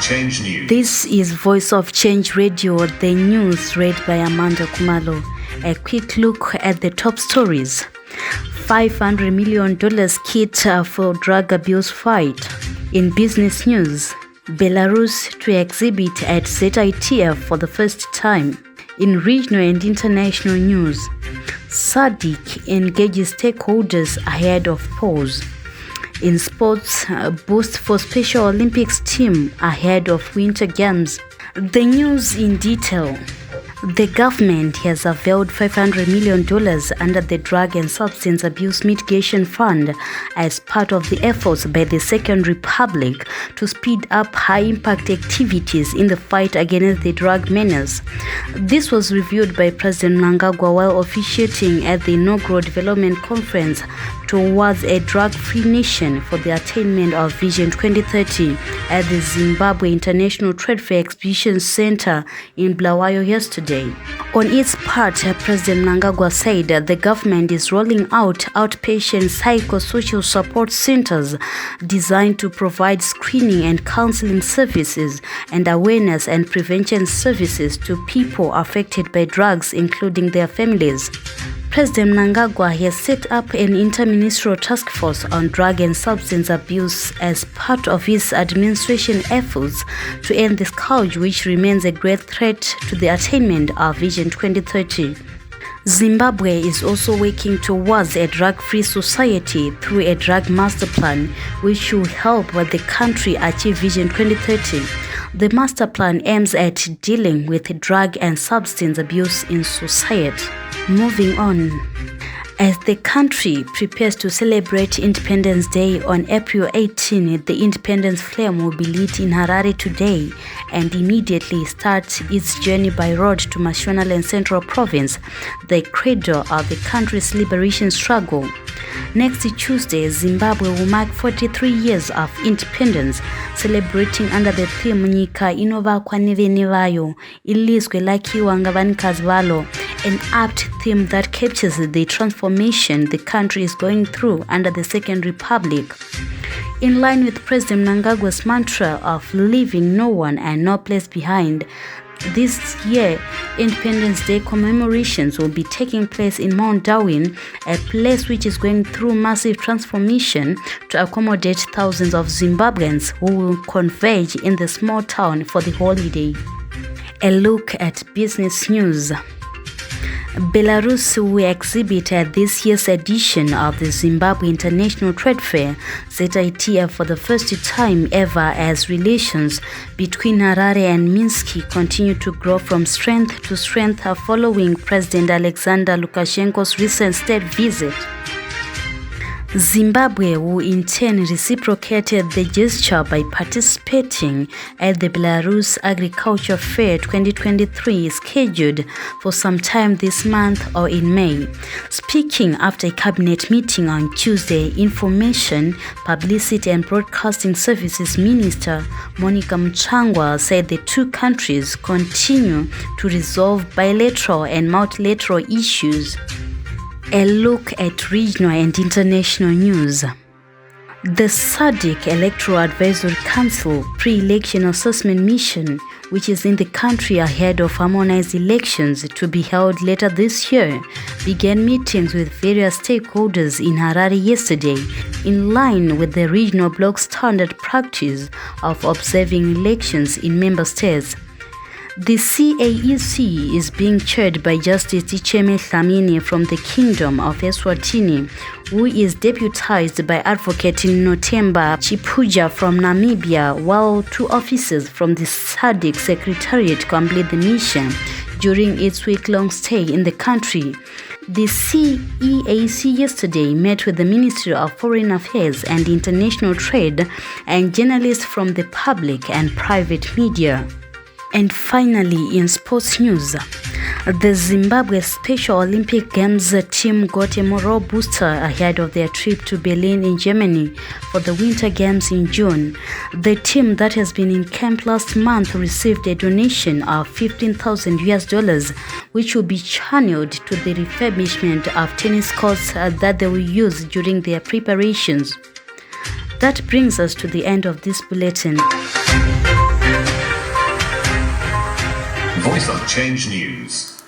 Change News. This is Voice of Change Radio, the news read by Amanda Kumalo. A quick look at the top stories. $500 million kit for drug abuse fight. In business news, Belarus to exhibit at ZITF for the first time. In regional and international news, SADC engages stakeholders ahead of pause. In sports, boost for Special Olympics team ahead of Winter Games. The news in detail. The government has availed $500 million under the Drug and Substance Abuse Mitigation Fund as part of the efforts by the Second Republic to speed up high-impact activities in the fight against the drug menace. This was reviewed by President Mnangagwa while officiating at the inaugural development conference towards a drug-free nation for the attainment of Vision 2030 at the Zimbabwe International Trade Fair Exhibition Center in Bulawayo yesterday. On its part, President Mnangagwa said that the government is rolling out outpatient psychosocial support centers designed to provide screening and counseling services and awareness and prevention services to people affected by drugs, including their families. President Mnangagwa has set up an interministerial task force on drug and substance abuse as part of his administration efforts to end the scourge, which remains a great threat to the attainment of Vision 2030. Zimbabwe is also working towards a drug-free society through a drug master plan, which will help the country achieve Vision 2030. The master plan aims at dealing with drug and substance abuse in society. Moving on. As the country prepares to celebrate Independence Day on April 18, the Independence Flame will be lit in Harare today and immediately start its journey by road to Mashonaland Central Province, the cradle of the country's liberation struggle. Next Tuesday, Zimbabwe will mark 43 years of independence, celebrating under the theme Nyika inovakwa nevene vayo, ilizwe lakiwa ngavanikazi valo, an apt theme that captures the transformation the country is going through under the Second Republic. In line with President Mnangagwa's mantra of leaving no one and no place behind, this year, Independence Day commemorations will be taking place in Mount Darwin, a place which is going through massive transformation to accommodate thousands of Zimbabweans who will converge in the small town for the holiday. A look at business news. Belarus will exhibit at this year's edition of the Zimbabwe International Trade Fair, ZITF, for the first time ever as relations between Harare and Minsk continue to grow from strength to strength following President Alexander Lukashenko's recent state visit. Zimbabwe will in turn reciprocate the gesture by participating at the Belarus Agriculture Fair 2023 scheduled for some time this month or in May. Speaking after a cabinet meeting on Tuesday, Information, Publicity and Broadcasting Services Minister Monica Mchangwa said the two countries continue to resolve bilateral and multilateral issues. A look at regional and international news. The SADC Electoral Advisory Council pre-election assessment mission, which is in the country ahead of harmonized elections to be held later this year, began meetings with various stakeholders in Harare yesterday, in line with the regional bloc standard practice of observing elections in member states. The CAEC is being chaired by Justice Icheme Dlamini from the Kingdom of Eswatini, who is deputized by Advocate Notemba Chipuja from Namibia, while two officers from the SADC Secretariat complete the mission during its week-long stay in the country. The CEAC yesterday met with the Ministry of Foreign Affairs and International Trade and journalists from the public and private media. And finally, in sports news, the Zimbabwe Special Olympic Games team got a morale booster ahead of their trip to Berlin in Germany for the Winter Games in June. The team that has been in camp last month received a donation of $15,000, which will be channeled to the refurbishment of tennis courts that they will use during their preparations. That brings us to the end of this bulletin. Voice of Change News.